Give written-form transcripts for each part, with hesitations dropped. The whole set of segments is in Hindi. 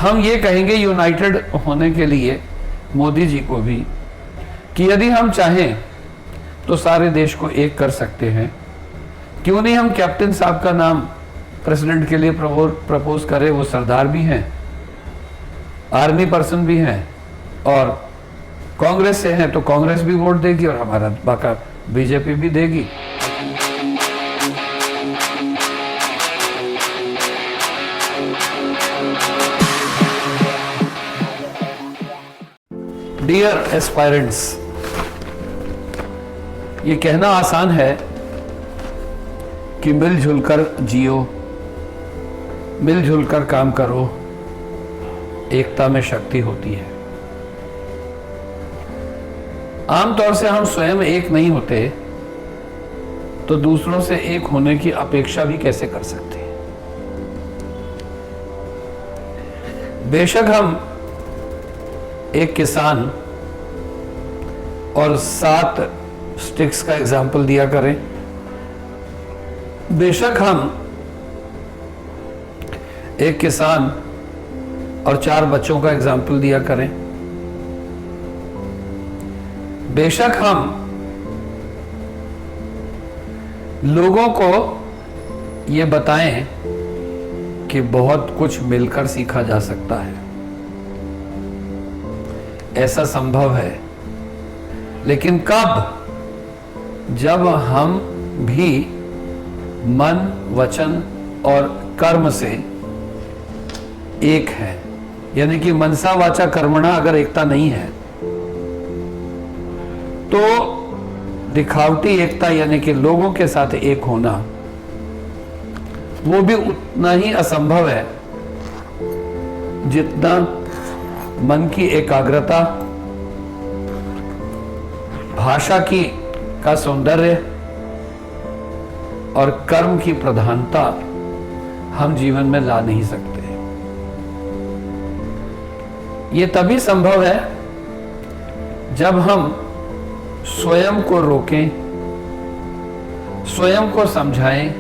हम ये कहेंगे यूनाइटेड होने के लिए मोदी जी को भी कि यदि हम चाहें तो सारे देश को एक कर सकते हैं। क्यों नहीं हम कैप्टन साहब का नाम प्रेसिडेंट के लिए प्रपोज करें। वो सरदार भी हैं, आर्मी पर्सन भी हैं और कांग्रेस से हैं तो कांग्रेस भी वोट देगी और हमारा बाका बीजेपी भी देगी। डियर एस्पायरेंट्स, ये कहना आसान है कि मिलजुल कर जियो, मिलजुल कर काम करो, एकता में शक्ति होती है। आमतौर से हम स्वयं एक नहीं होते तो दूसरों से एक होने की अपेक्षा भी कैसे कर सकते हैं। बेशक हम एक किसान और 7 स्टिक्स का एग्जाम्पल दिया करें, बेशक हम एक किसान और 4 बच्चों का एग्जाम्पल दिया करें, बेशक हम लोगों को ये बताएं कि बहुत कुछ मिलकर सीखा जा सकता है, ऐसा संभव है। लेकिन कब? जब हम भी मन, वचन और कर्म से एक हैं, यानी कि मनसा वाचा कर्मणा अगर एकता नहीं है तो दिखावटी एकता यानी कि लोगों के साथ एक होना वो भी उतना ही असंभव है जितना मन की एकाग्रता, भाषा का सौंदर्य और कर्म की प्रधानता हम जीवन में ला नहीं सकते। ये तभी संभव है जब हम स्वयं को रोकें, स्वयं को समझाएं,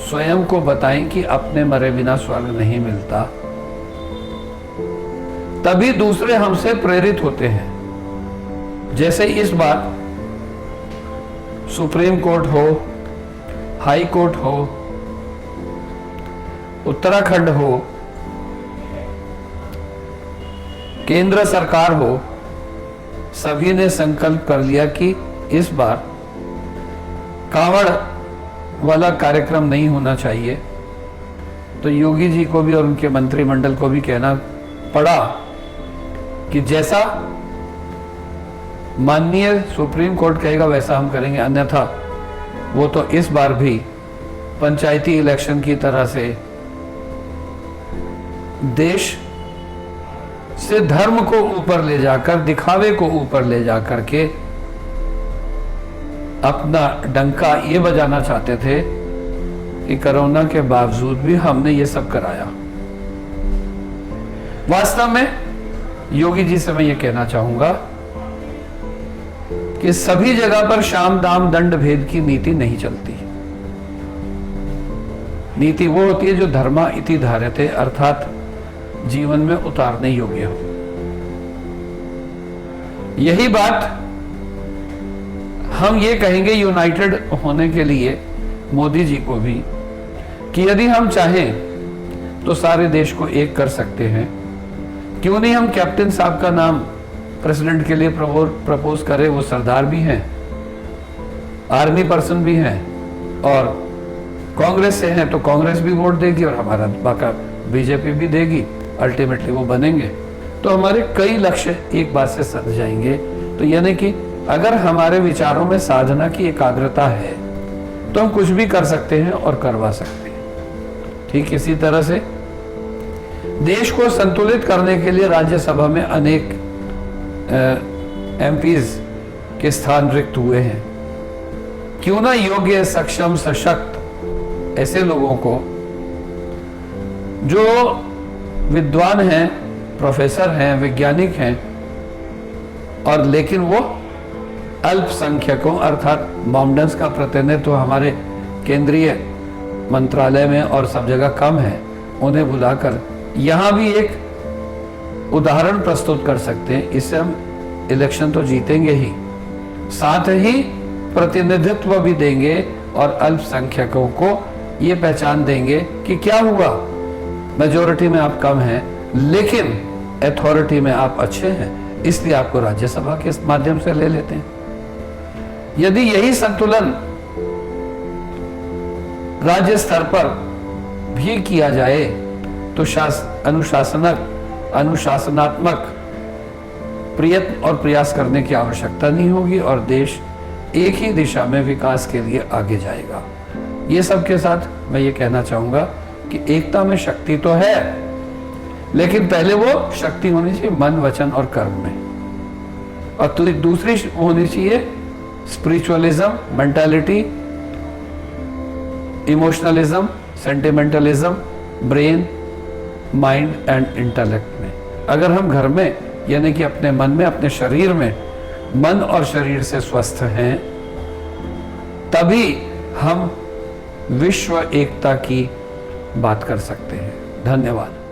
स्वयं को बताएं कि अपने मरे बिना स्वर्ग नहीं मिलता। तभी दूसरे हमसे प्रेरित होते हैं। जैसे इस बार सुप्रीम कोर्ट हो, हाई कोर्ट हो, उत्तराखंड हो, केंद्र सरकार हो, सभी ने संकल्प कर लिया कि इस बार कांवड़ वाला कार्यक्रम नहीं होना चाहिए। तो योगी जी को भी और उनके मंत्रिमंडल को भी कहना पड़ा कि जैसा माननीय सुप्रीम कोर्ट कहेगा वैसा हम करेंगे, अन्यथा वो तो इस बार भी पंचायती इलेक्शन की तरह से देश से धर्म को ऊपर ले जाकर, दिखावे को ऊपर ले जाकर के अपना डंका ये बजाना चाहते थे कि कोरोना के बावजूद भी हमने ये सब कराया। वास्तव में योगी जी से मैं ये कहना चाहूंगा कि सभी जगह पर शाम दाम दंड भेद की नीति नहीं चलती। नीति वो होती है जो धर्मा इति धार्यते, अर्थात जीवन में उतारने योग्य हो। यही बात हम ये कहेंगे यूनाइटेड होने के लिए मोदी जी को भी कि यदि हम चाहें तो सारे देश को एक कर सकते हैं। क्यों नहीं हम कैप्टन साहब का नाम प्रेसिडेंट के लिए प्रपोज करें। वो सरदार भी हैं, आर्मी पर्सन भी हैं और कांग्रेस से हैं तो कांग्रेस भी वोट देगी और हमारा बाका बीजेपी भी देगी। अल्टीमेटली वो बनेंगे तो हमारे कई लक्ष्य एक बार से सध जाएंगे। तो यानी कि अगर हमारे विचारों में साधना की एकाग्रता है तो हम कुछ भी कर सकते हैं और करवा सकते हैं। ठीक इसी तरह से देश को संतुलित करने के लिए राज्यसभा में अनेक एमपीज के स्थान रिक्त हुए हैं। क्यों ना योग्य, सक्षम, सशक्त ऐसे लोगों को जो विद्वान हैं, प्रोफेसर हैं, वैज्ञानिक हैं और लेकिन वो अल्पसंख्यकों अर्थात मॉमडन्स का प्रतिनिधित्व हमारे केंद्रीय मंत्रालय में और सब जगह कम है, उन्हें बुलाकर यहां भी एक उदाहरण प्रस्तुत कर सकते हैं। इससे हम इलेक्शन तो जीतेंगे ही, साथ ही प्रतिनिधित्व भी देंगे और अल्पसंख्यकों को ये पहचान देंगे कि क्या हुआ, मेजोरिटी में आप कम हैं लेकिन अथॉरिटी में आप अच्छे हैं, इसलिए आपको राज्यसभा के माध्यम से ले लेते हैं। यदि यही संतुलन राज्य स्तर पर भी किया जाए तो अनुशासनात्मक प्रयत्न और प्रयास करने की आवश्यकता नहीं होगी और देश एक ही दिशा में विकास के लिए आगे जाएगा। ये सब के साथ मैं ये कहना चाहूंगा कि एकता में शक्ति तो है, लेकिन पहले वो शक्ति होनी चाहिए मन, वचन और कर्म में, और दूसरी होनी चाहिए spiritualism, mentality, emotionalism, sentimentalism, brain, mind and intellect में। अगर हम घर में यानी कि अपने मन में, अपने शरीर में, मन और शरीर से स्वस्थ हैं, तभी हम विश्व एकता की बात कर सकते हैं। धन्यवाद।